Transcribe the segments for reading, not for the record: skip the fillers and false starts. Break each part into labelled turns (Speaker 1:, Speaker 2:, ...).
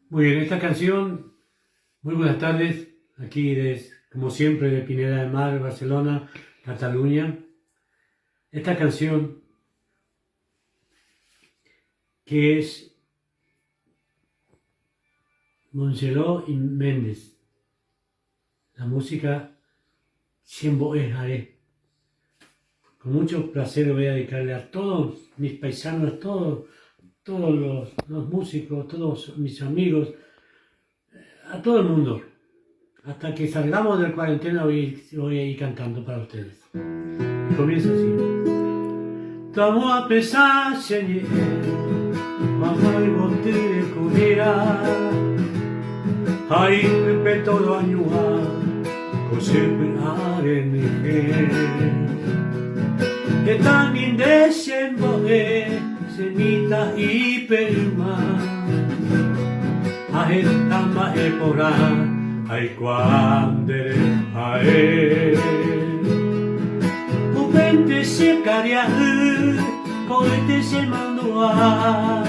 Speaker 1: Muy bien, esta canción, muy buenas tardes, aquí como siempre de Pineda de Mar, Barcelona, Cataluña. Esta canción que es Montserrat y Méndez, la música Siempre haré. Con mucho placer voy a dedicarle a todos mis paisanos, a todos los músicos, todos mis amigos, a todo el mundo. Hasta que salgamos del cuarentena voy a ir cantando para ustedes. Y comienza así. Estamos a pesar, Señor, vamos a ir con ella. Ahí me peto lo añua, sempre arenije. E también desembogue, semita y perima. A esta mae porá. Ai quando a o vento se caria coite se mandua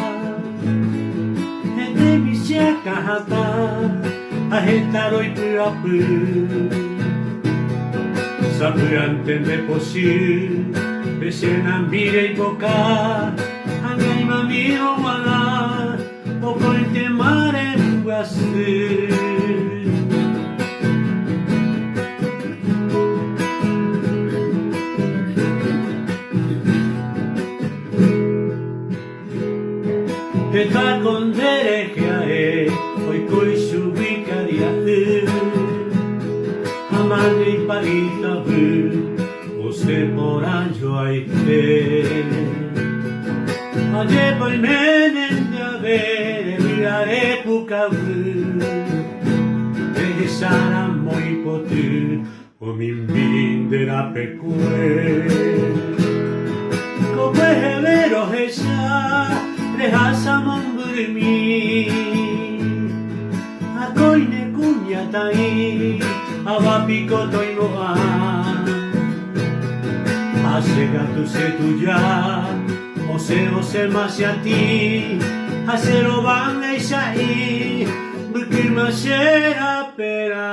Speaker 1: e de mi se cahata a retaroi pirapu sabe entender possível pesena mire e boca angai mamio mala o coite mare guaste. Eta condere che è, poi coi subicaria amandi parita o se moranjo ai te aje poi menende avere la epoca e sarà moi potu o mi invindera per come è vero che sa rehasa mongurmi akoine kunyatai avapiko toimoa asegatu setuya ose masiati asero bangeisai bukirma será pera.